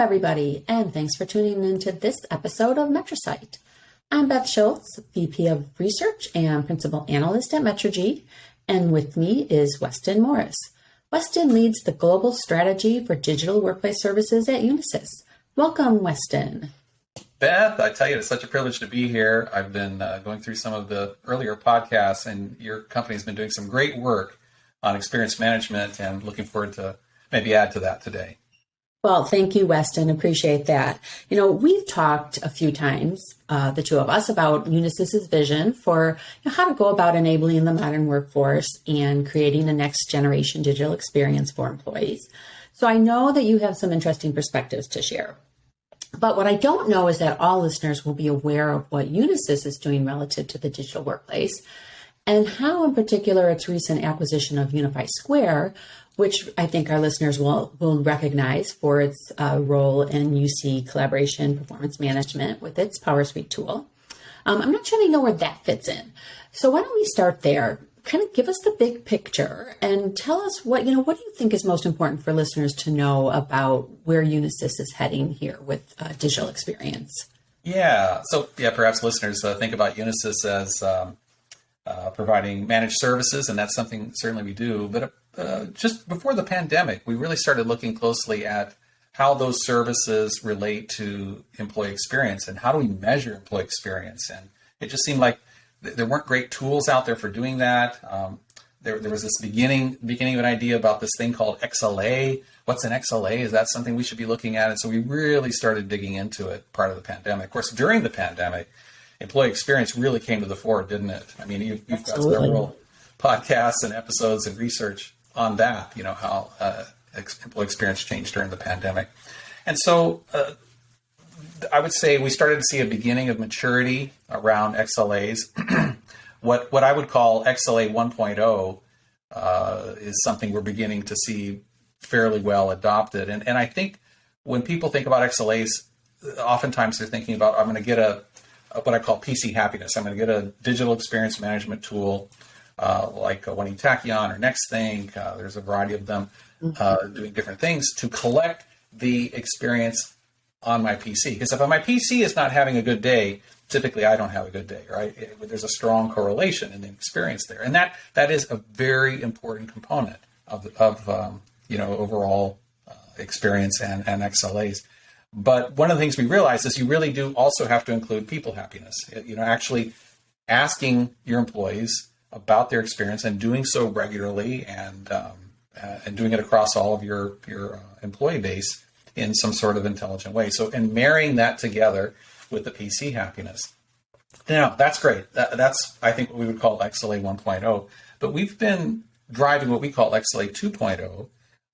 everybody, and thanks for tuning into this episode of MetriSight. I'm Beth Schultz, VP of Research and Principal Analyst at Metrigy, and with me is Weston Morris. Weston leads the global strategy for digital workplace services at Unisys. Welcome, Weston. Beth, I tell you, it's such a privilege to be here. I've been going through some of the earlier podcasts, and your company's been doing some great work on experience management, and looking forward to maybe add to that today. Well, thank you, Weston. Appreciate that. We've talked a few times, the two of us, about Unisys' vision for how to go about enabling the modern workforce and creating a next generation digital experience for employees. So I know that you have some interesting perspectives to share. But what I don't know is that all listeners will be aware of what Unisys is doing relative to the digital workplace, and how in particular its recent acquisition of Unify Square, which I think our listeners will recognize for its role in UC collaboration performance management with its PowerSuite tool. I'm not sure they know where that fits in. So why don't we start there? Kind of give us the big picture and tell us what do you think is most important for listeners to know about where Unisys is heading here with digital experience? Perhaps listeners think about Unisys as providing managed services, and that's something certainly we do. But just before the pandemic, we really started looking closely at how those services relate to employee experience and how do we measure employee experience. And it just seemed like there weren't great tools out there for doing that. There was this beginning of an idea about this thing called XLA. What's an XLA? Is that something we should be looking at? And so we really started digging into it part of the pandemic. Of course, during the pandemic, employee experience really came to the fore, didn't it? I mean, you've got several podcasts and episodes and research on that, how employee experience changed during the pandemic. And so I would say we started to see a beginning of maturity around XLAs. What I would call XLA 1.0 is something we're beginning to see fairly well adopted. And I think when people think about XLAs, oftentimes they're thinking about, I'm going to get what I call PC happiness. I'm going to get a digital experience management tool like One Tachyon or NextThink. There's a variety of them doing different things to collect the experience on my PC. Because if my PC is not having a good day, typically I don't have a good day, right? There's a strong correlation in the experience there. And that is a very important component of overall experience and XLAs. But one of the things we realized is you really do also have to include people happiness. Actually asking your employees about their experience and doing so regularly and doing it across all of your employee base in some sort of intelligent way. So, and marrying that together with the PC happiness. Now, that's great. That's, I think, what we would call XLA 1.0. But we've been driving what we call XLA 2.0,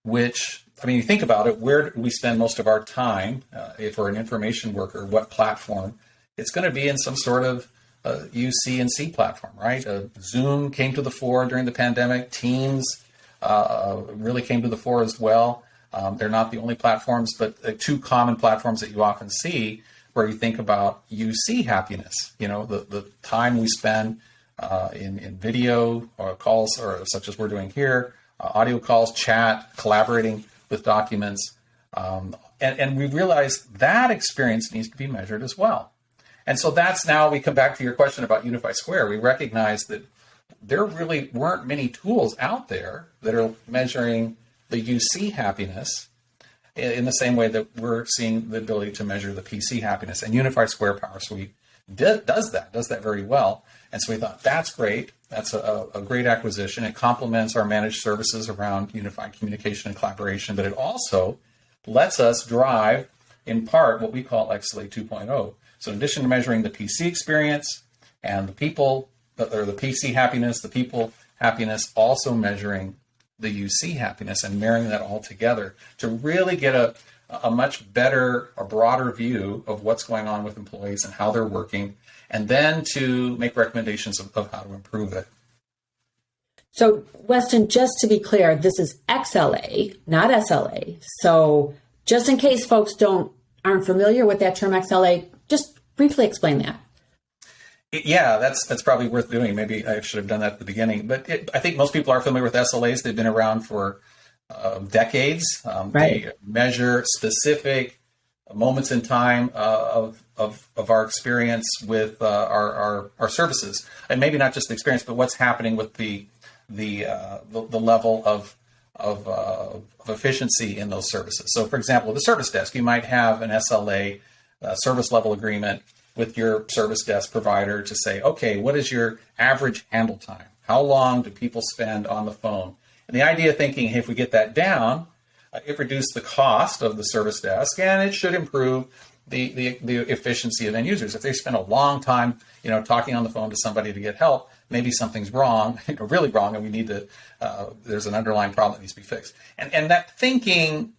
which, you think about it, where do we spend most of our time? If we're an information worker, what platform? It's going to be in some sort of UC and C platform, right? Zoom came to the fore during the pandemic. Teams really came to the fore as well. They're not the only platforms, but two common platforms that you often see where you think about UC happiness. The time we spend in video or calls, or such as we're doing here, audio calls, chat, collaborating with documents. And we realized that experience needs to be measured as well. And so that's now we come back to your question about Unify Square. We recognize that there really weren't many tools out there that are measuring the UC happiness in the same way that we're seeing the ability to measure the PC happiness. And Unify Square PowerSuite does that very well. And so we thought, that's great. That's a great acquisition. It complements our managed services around unified communication and collaboration, but it also lets us drive, in part, what we call XLA 2.0. So in addition to measuring the PC experience and the people, or the PC happiness, the people happiness, also measuring the UC happiness and marrying that all together to really get a much better, a broader view of what's going on with employees and how they're working, and then to make recommendations of how to improve it. So, Weston, just to be clear, this is XLA, not SLA. So just in case folks aren't familiar with that term XLA, just briefly explain that. Yeah, that's probably worth doing. Maybe I should have done that at the beginning. But I think most people are familiar with SLAs. They've been around for decades. Right. They measure specific moments in time of our experience with our services, and maybe not just the experience, but what's happening with the level of efficiency in those services. So, for example, the service desk, you might have an SLA, service level agreement with your service desk provider to say, okay, what is your average handle time? How long do people spend on the phone? And the idea of thinking, hey, if we get that down, it reduces the cost of the service desk, and it should improve the efficiency of end users. If they spend a long time, talking on the phone to somebody to get help, maybe something's wrong, really wrong, and we need to. There's an underlying problem that needs to be fixed. And that thinking,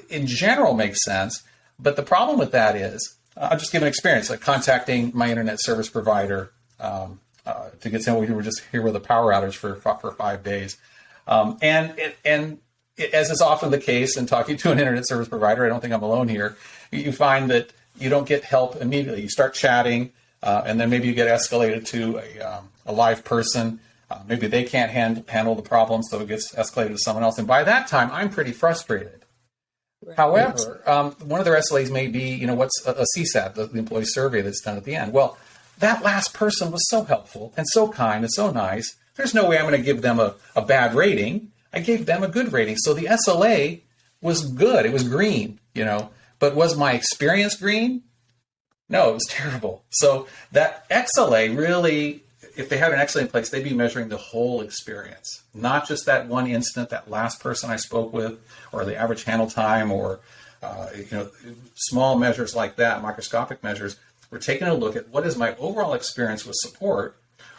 in general, makes sense. But the problem with that is, I'll just give an experience, like contacting my internet service provider to get some. We were just here with a power outage for 5 days, as is often the case in talking to an internet service provider, I don't think I'm alone here, you find that you don't get help immediately. You start chatting, and then maybe you get escalated to a live person. Maybe they can't handle the problem, so it gets escalated to someone else. And by that time, I'm pretty frustrated. Right. However, one of their SLAs may be, what's a CSAT, the employee survey that's done at the end. Well, that last person was so helpful and so kind and so nice. There's no way I'm going to give them a bad rating. I gave them a good rating. So the SLA was good. It was green, but was my experience green? No, it was terrible. So that XLA really, if they had an XLA in place, they'd be measuring the whole experience, not just that one instant, that last person I spoke with, or the average handle time, or small measures like that, microscopic measures. We're taking a look at what is my overall experience with support.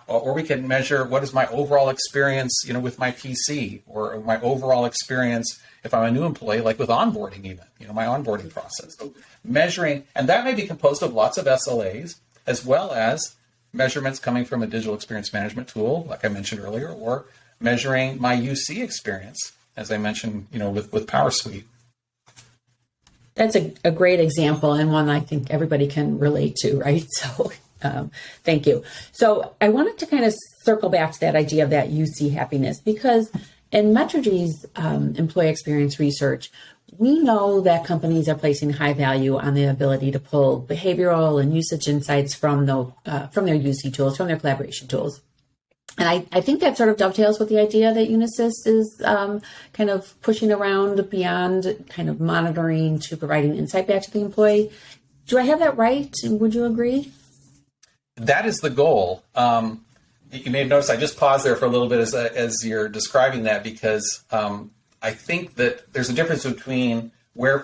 Or we can measure what is my overall experience, with my PC, or my overall experience if I'm a new employee, like with onboarding even, my onboarding process. So measuring, and that may be composed of lots of SLAs, as well as measurements coming from a digital experience management tool, like I mentioned earlier, or measuring my UC experience, as I mentioned, with PowerSuite. That's a great example, and one I think everybody can relate to, right? So thank you. So I wanted to kind of circle back to that idea of that UC happiness, because in Metrigy's employee experience research, we know that companies are placing high value on the ability to pull behavioral and usage insights from their UC tools, from their collaboration tools. And I think that sort of dovetails with the idea that Unisys is kind of pushing around beyond kind of monitoring to providing insight back to the employee. Do I have that right? Would you agree? That is the goal. You may have noticed I just paused there for a little bit as you're describing that, because I think that there's a difference between where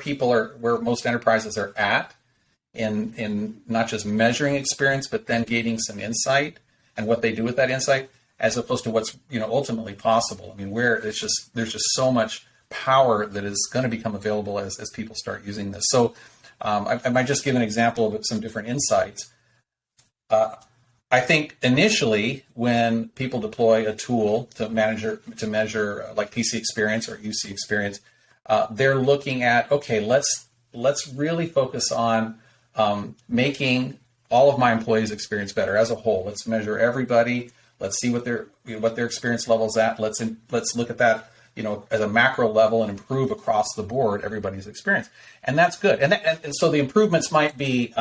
most enterprises are at in not just measuring experience, but then gaining some insight and what they do with that insight, as opposed to what's ultimately possible. I mean, where there's just so much power that is going to become available as people start using this. So I might just give an example of some different insights. I think initially, when people deploy a tool to measure like PC experience or UC experience, they're looking at, okay, let's really focus on making all of my employees' experience better as a whole. Let's measure everybody. Let's see what their experience level's at. Let's look at that at a macro level and improve across the board everybody's experience, and that's good. And so the improvements might be.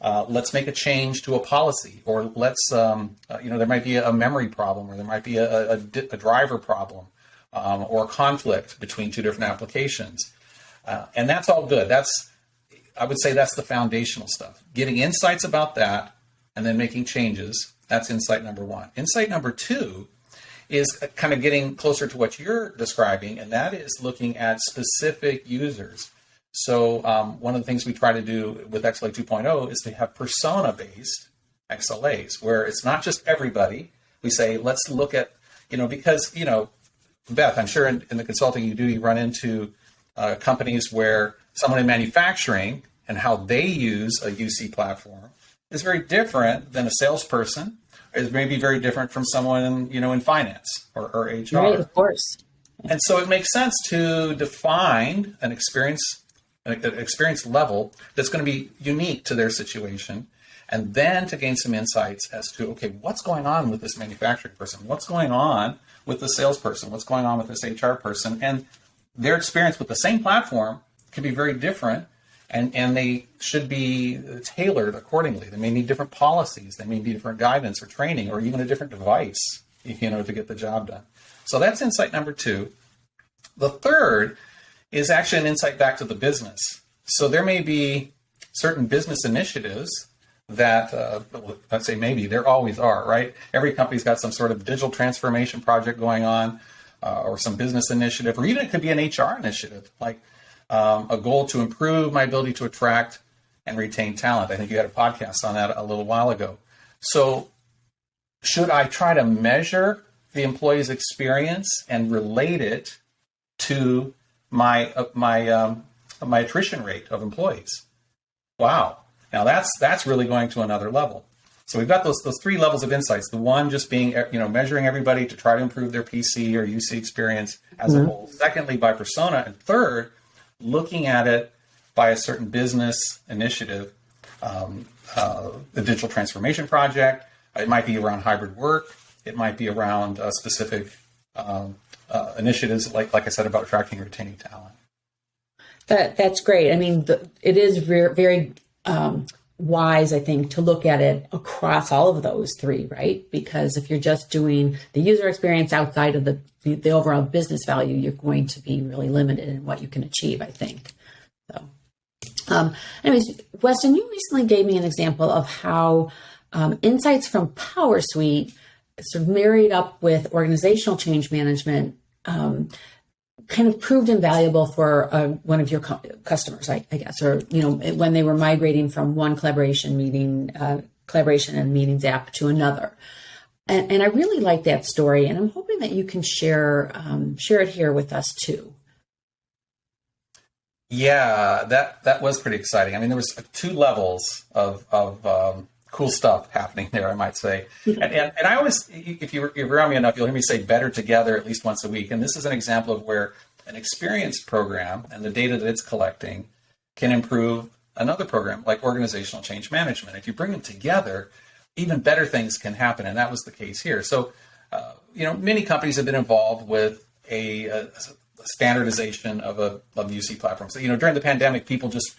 Let's make a change to a policy, or let's, there might be a memory problem, or there might be a driver problem, or a conflict between two different applications. And that's all good. I would say that's the foundational stuff. Getting insights about that and then making changes, that's insight number one. Insight number two is kind of getting closer to what you're describing, and that is looking at specific users. So one of the things we try to do with XLA 2.0 is to have persona-based XLAs, where it's not just everybody. We say, let's look at, because, Beth, I'm sure in the consulting you run into companies where someone in manufacturing and how they use a UC platform is very different than a salesperson. It may be very different from someone, in finance or HR. Right, of course. And so it makes sense to define an experience level that's going to be unique to their situation, and then to gain some insights as to, okay, what's going on with this manufacturing person? What's going on with the salesperson? What's going on with this HR person? And their experience with the same platform can be very different and they should be tailored accordingly. They may need different policies. They may need different guidance or training, or even a different device, to get the job done. So that's insight number 2. The third is actually an insight back to the business. So there may be certain business initiatives that, let's say maybe, there always are, right? Every company's got some sort of digital transformation project going on, or some business initiative, or even it could be an HR initiative, like a goal to improve my ability to attract and retain talent. I think you had a podcast on that a little while ago. So should I try to measure the employee's experience and relate it to my attrition rate of employees? Wow. Now that's really going to another level. So we've got those 3 levels of insights. The one just being, measuring everybody to try to improve their PC or UC experience as a whole. Secondly, by persona. And third, looking at it by a certain business initiative, the digital transformation project. It might be around hybrid work. It might be around specific initiatives, like I said, about attracting and retaining talent. That's great. I mean, it is very wise, I think, to look at it across all of those 3, right? Because if you're just doing the user experience outside of the overall business value, you're going to be really limited in what you can achieve, I think. So, anyways, Weston, you recently gave me an example of how insights from PowerSuite sort of married up with organizational change management kind of proved invaluable for one of your customers, I guess, or, when they were migrating from one collaboration and meetings app to another. And I really like that story, and I'm hoping that you can share it here with us too. Yeah, that was pretty exciting. I mean, there was 2 levels of cool stuff happening there, I might say. And I always, if you're around me enough, you'll hear me say better together at least once a week. And this is an example of where an experience program and the data that it's collecting can improve another program like organizational change management. If you bring them together, even better things can happen. And that was the case here. So, many companies have been involved with a standardization of UC platforms. So, during the pandemic, people just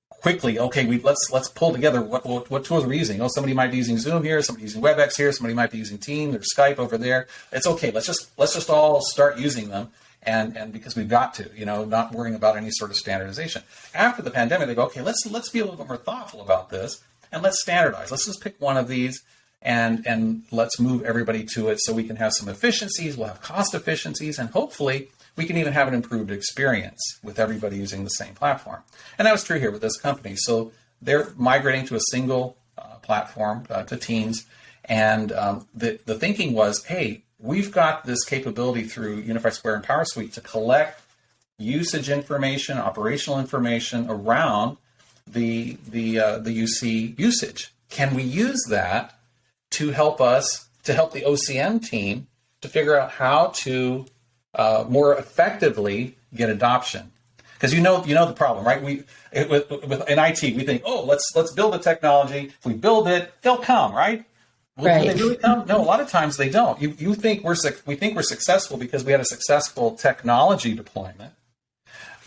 quickly, let's pull together what tools we're using. Somebody might be using Zoom here, somebody using WebEx here, somebody might be using Teams or Skype over there. It's okay. Let's just all start using them, and because we've got to, not worrying about any sort of standardization. After the pandemic, they go, okay, let's be a little bit more thoughtful about this, and let's standardize. Let's just pick one of these, and let's move everybody to it so we can have some efficiencies. We'll have cost efficiencies, and hopefully we can even have an improved experience with everybody using the same platform. And that was true here with this company. So they're migrating to a single platform, to Teams. And the thinking was, hey, we've got this capability through Unified Square and PowerSuite to collect usage information, operational information around the UC usage. Can we use that to help the OCM team to figure out how to more effectively get adoption? Because you know the problem, right? In IT, we think, let's build a technology. If we build it, they'll come, right? Will Right. they really come? No, a lot of times they don't. We think we're successful because we had a successful technology deployment,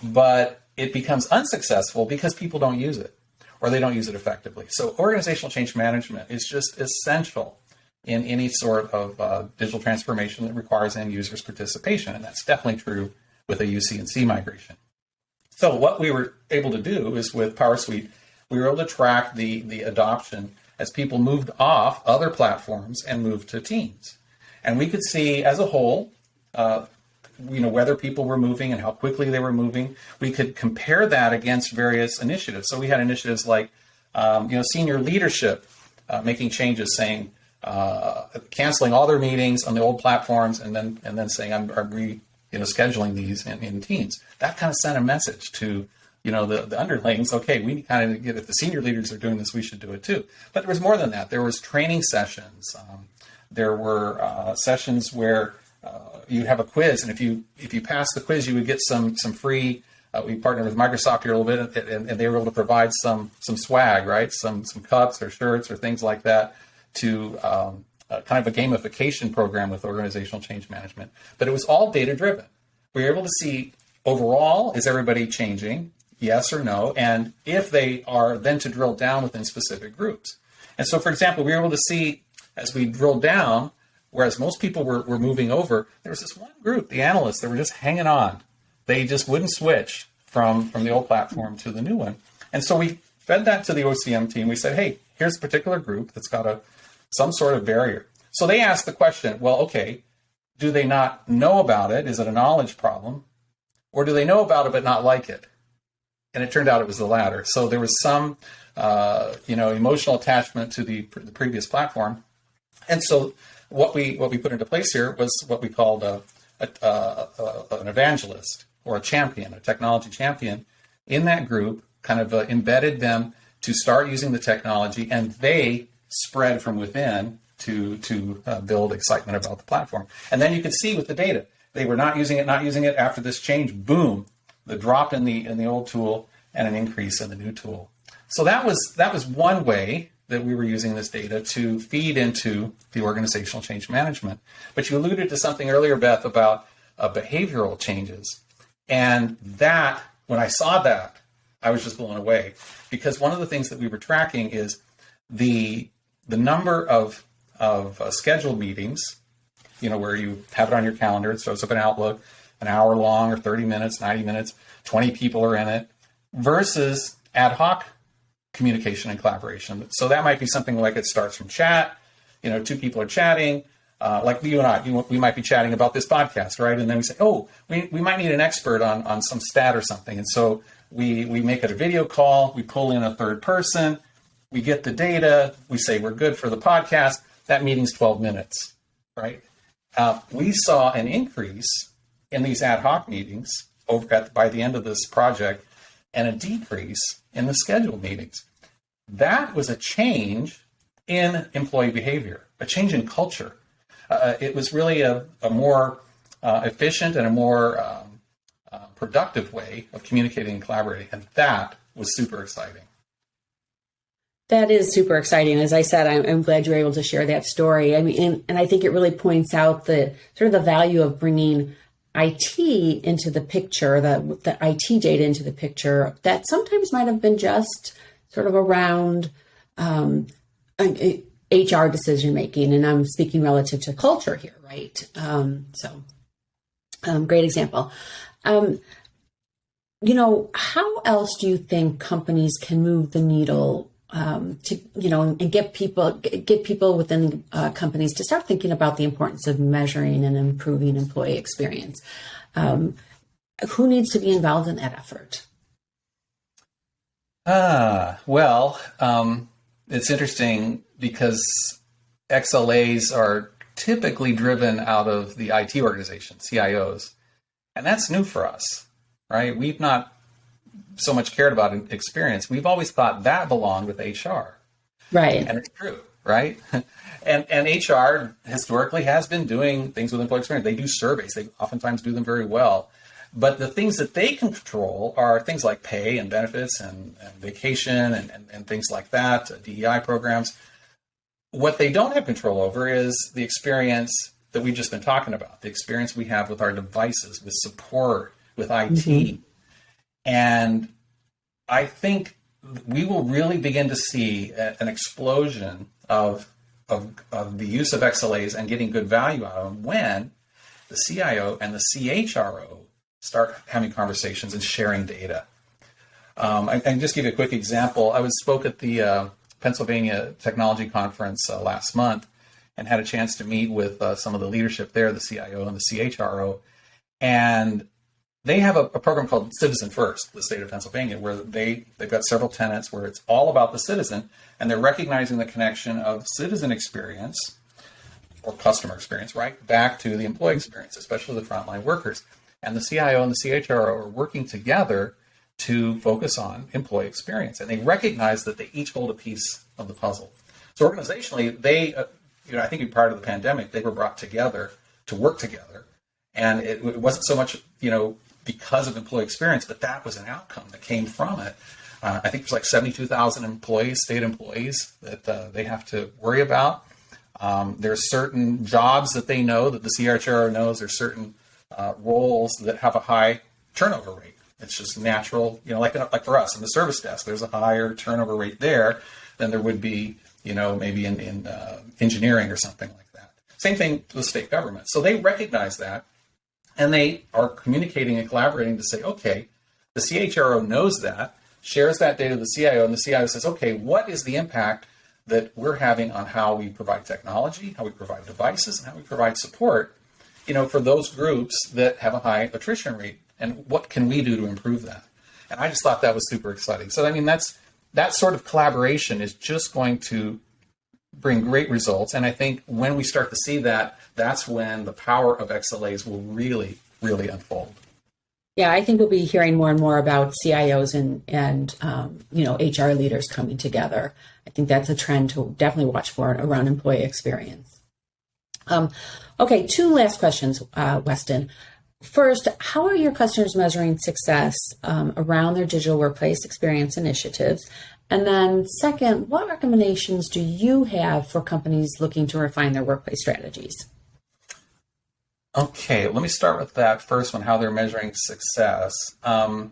but it becomes unsuccessful because people don't use it or they don't use it effectively. So organizational change management is just essential in any sort of digital transformation that requires end users' participation. And that's definitely true with a UC and C migration. So what we were able to do is with PowerSuite, we were able to track the adoption as people moved off other platforms and moved to Teams. And we could see as a whole, whether people were moving and how quickly they were moving. We could compare that against various initiatives. So we had initiatives like, senior leadership making changes, saying, canceling all their meetings on the old platforms, and then saying, I'm scheduling these in Teams. That kind of sent a message to the underlings. Okay, we kind of get, if the senior leaders are doing this, we should do it too. But there was more than that. There was training sessions. There were sessions where you have a quiz, and if you pass the quiz, you would get some free. We partnered with Microsoft here a little bit, and they were able to provide some swag, right? Some cups or shirts or things like that to kind of a gamification program with organizational change management. But it was all data driven. We were able to see overall, is everybody changing? yes or no, and if they are, then to drill down within specific groups. And so, for example, we were able to see as we drilled down, whereas most people were moving over, there was this one group, the analysts, that were just hanging on. They just wouldn't switch from the old platform to the new one. And so we fed that to the OCM team. We said, hey, here's a particular group that's got some sort of barrier. So they asked the question, well, okay, do they not know about it? Is it a knowledge problem? Or do they know about it but not like it? And it turned out it was the latter. So there was some emotional attachment to the previous platform. And so what we put into place here was what we called an evangelist or a champion, a technology champion in that group, kind of embedded them to start using the technology, and they spread from within to build excitement about the platform. And then you could see with the data, they were not using it after this change, boom, the drop in the old tool and an increase in the new tool. So that was one way that we were using this data to feed into the organizational change management. But you alluded to something earlier, Beth, about behavioral changes. And that, when I saw that, I was just blown away, because one of the things that we were tracking is the number of scheduled meetings, where you have it on your calendar, it shows up in Outlook, an hour long or 30 minutes, 90 minutes, 20 people are in it, versus ad hoc communication and collaboration. So that might be something like it starts from chat, two people are chatting, like you and I, we might be chatting about this podcast, right? And then we say, oh, we might need an expert on some stat or something. And so we make it a video call, we pull in a third person, we get the data, we say we're good for the podcast, that meeting's 12 minutes, right? We saw an increase in these ad hoc meetings by the end of this project, and a decrease in the scheduled meetings. That was a change in employee behavior, a change in culture. It was really a more efficient and a more productive way of communicating and collaborating, and that was super exciting. That is super exciting. As I said, I'm glad you were able to share that story. I mean, and I think it really points out the sort of the value of bringing IT into the picture, the IT data into the picture, that sometimes might have been just sort of around HR decision making. And I'm speaking relative to culture here, right? Great example. How else do you think companies can move the needle and get people within companies to start thinking about the importance of measuring and improving employee experience? Who needs to be involved in that effort? It's interesting because XLAs are typically driven out of the IT organization, CIOs, and that's new for us, right? We've not so much cared about experience. We've always thought that belonged with HR. Right. And it's true, right? and HR historically has been doing things with employee experience. They do surveys. They oftentimes do them very well. But the things that they can control are things like pay and benefits and vacation and things like that, DEI programs. What they don't have control over is the experience that we've just been talking about, the experience we have with our devices, with support, with IT. Mm-hmm. And I think we will really begin to see an explosion of the use of XLAs and getting good value out of them when the CIO and the CHRO start having conversations and sharing data. I can just give you a quick example. I spoke at the Pennsylvania Technology Conference last month and had a chance to meet with some of the leadership there, the CIO and the CHRO. And they have a program called Citizen First, the state of Pennsylvania, where they've got several tenets where it's all about the citizen, and they're recognizing the connection of citizen experience or customer experience, right, back to the employee experience, especially the frontline workers. And the CIO and the CHRO are working together to focus on employee experience, and they recognize that they each hold a piece of the puzzle. So organizationally, they, I think prior to the pandemic, they were brought together to work together, and it wasn't so much, because of employee experience, but that was an outcome that came from it. I think there's like 72,000 employees, state employees, that they have to worry about. There's certain jobs that they know, that the CHRO knows. There's certain roles that have a high turnover rate. It's just natural, like for us in the service desk, there's a higher turnover rate there than there would be, maybe in engineering or something like that. Same thing with state government. So they recognize that, and they are communicating and collaborating to say, okay, the CHRO knows that, shares that data to the CIO, and the CIO says, okay, what is the impact that we're having on how we provide technology, how we provide devices, and how we provide support, for those groups that have a high attrition rate, and what can we do to improve that? And I just thought that was super exciting. So, that sort of collaboration is just going to bring great results. And I think when we start to see that, that's when the power of XLAs will really, really unfold. Yeah, I think we'll be hearing more and more about CIOs and HR leaders coming together. I think that's a trend to definitely watch for around employee experience. Okay, two last questions, Weston. First, how are your customers measuring success around their digital workplace experience initiatives? And then second, what recommendations do you have for companies looking to refine their workplace strategies? Okay, let me start with that first one, how they're measuring success. I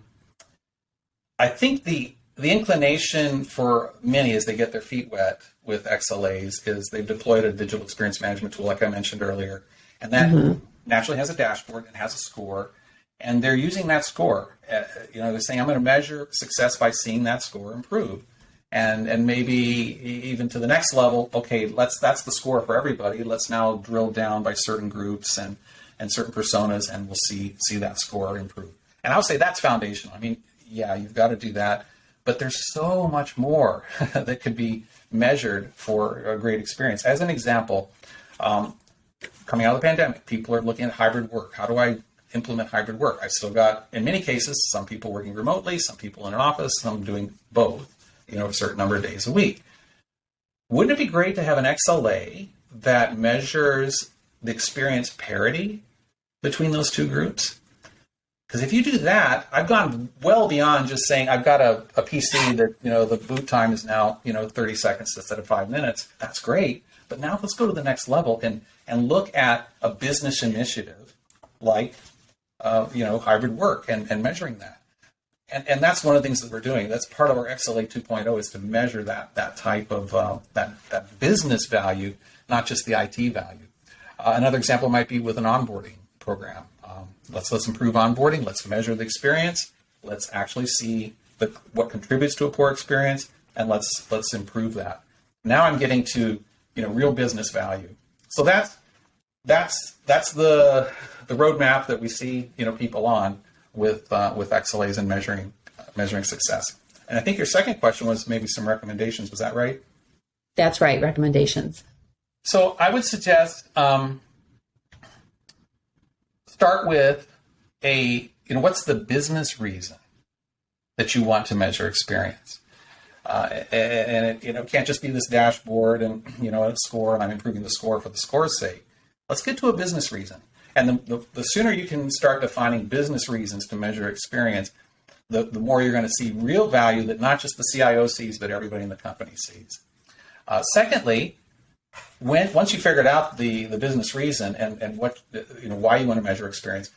think the inclination for many as they get their feet wet with XLAs is they've deployed a digital experience management tool, like I mentioned earlier, and that naturally has a dashboard and has a score, and they're using that score. They're saying, I'm going to measure success by seeing that score improve. And maybe even to the next level, okay, that's the score for everybody. Let's now drill down by certain groups and certain personas, and we'll see that score improve. And I would say that's foundational. I mean, yeah, you've got to do that, but there's so much more that could be measured for a great experience. As an example, coming out of the pandemic, people are looking at hybrid work. How do I implement hybrid work? I've still got, in many cases, some people working remotely, some people in an office, some doing both, a certain number of days a week. Wouldn't it be great to have an XLA that measures the experience parity between those two groups? Because if you do that, I've gone well beyond just saying I've got a PC that, the boot time is now, 30 seconds instead of 5 minutes. That's great. But now let's go to the next level and look at a business initiative like, hybrid work and measuring that. And that's one of the things that we're doing. That's part of our XLA 2.0 is to measure that type of that business value, not just the IT value. Another example might be with an onboarding program. Let's improve onboarding. Let's measure the experience. Let's actually see what contributes to a poor experience, and let's improve that. Now I'm getting to real business value. So that's the roadmap that we see people on with XLAs and measuring success. And I think your second question was maybe some recommendations. Was that right? That's right, recommendations. So I would suggest start with what's the business reason that you want to measure experience? And it can't just be this dashboard and, a score, and I'm improving the score for the score's sake. Let's get to a business reason. And the sooner you can start defining business reasons to measure experience, the more you're going to see real value that not just the CIO sees, but everybody in the company sees. Secondly, once you figured out the business reason and what why you want to measure experience,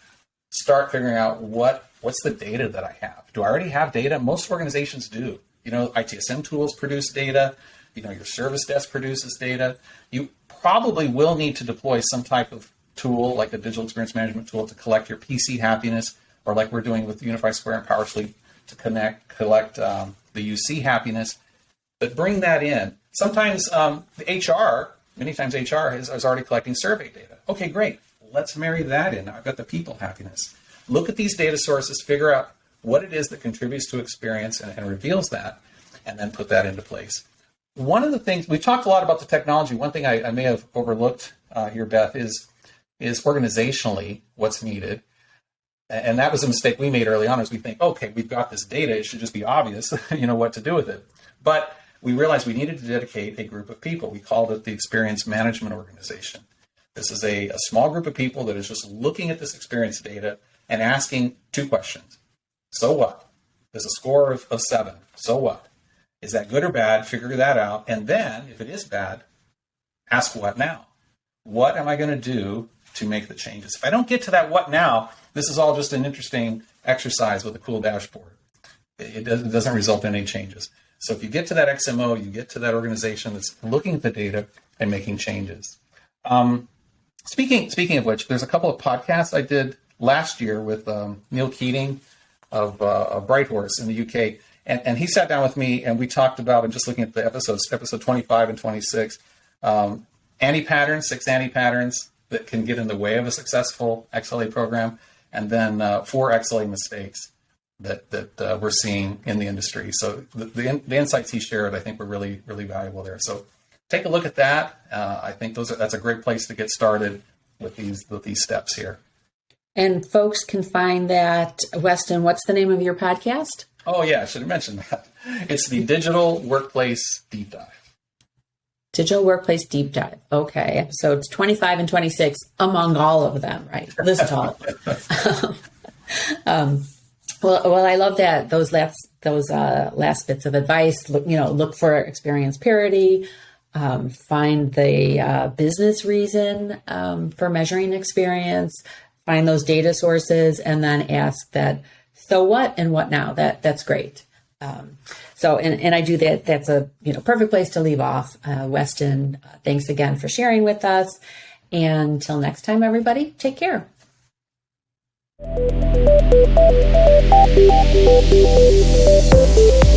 start figuring out what's the data that I have. Do I already have data? Most organizations do. ITSM tools produce data. Your service desk produces data. You probably will need to deploy some type of tool like a digital experience management tool to collect your PC happiness, or like we're doing with Unify Square and PowerSuite to collect the UC happiness. But bring that in. Sometimes many times HR is already collecting survey data. Okay, great. Let's marry that in. Now I've got the people happiness. Look at these data sources, figure out what it is that contributes to experience and reveals that, and then put that into place. One of the things, we've talked a lot about the technology. One thing I may have overlooked here, Beth, is organizationally what's needed. And that was a mistake we made early on, is we think, okay, we've got this data, it should just be obvious, what to do with it. But we realized we needed to dedicate a group of people. We called it the Experience Management Organization. This is a small group of people that is just looking at this experience data and asking two questions. So what? There's a score of 7. So what? Is that good or bad? Figure that out. And then, if it is bad, ask what now? What am I going to do to make the changes? If I don't get to that what now, this is all just an interesting, exercise with a cool dashboard. It doesn't result in any changes. So if you get to that XMO, you get to that organization that's looking at the data and making changes. Speaking of which, there's a couple of podcasts I did last year with Neil Keating of Brighthorse in the UK. And he sat down with me and we talked about, I'm just looking at the episodes, episode 25 and 26, anti-patterns, 6 anti-patterns that can get in the way of a successful XLA program, and then 4 XLA mistakes that we're seeing in the industry. So the insights he shared, I think, were really, really valuable there. So take a look at that. I think that's a great place to get started with these steps here. And folks can find that. Weston, what's the name of your podcast? Oh, yeah, I should have mentioned that. It's the Digital Workplace Deep Dive. Digital Workplace Deep Dive. Okay, episodes 25 and 26 among all of them, right? Listen to all of them. Well, I love that those last bits of advice. Look for experience parity. Find the business reason for measuring experience. Find those data sources, and then ask that. So what and what now? That's great. And I do that. That's a perfect place to leave off. Weston, thanks again for sharing with us. And until next time, everybody, take care. Thank you.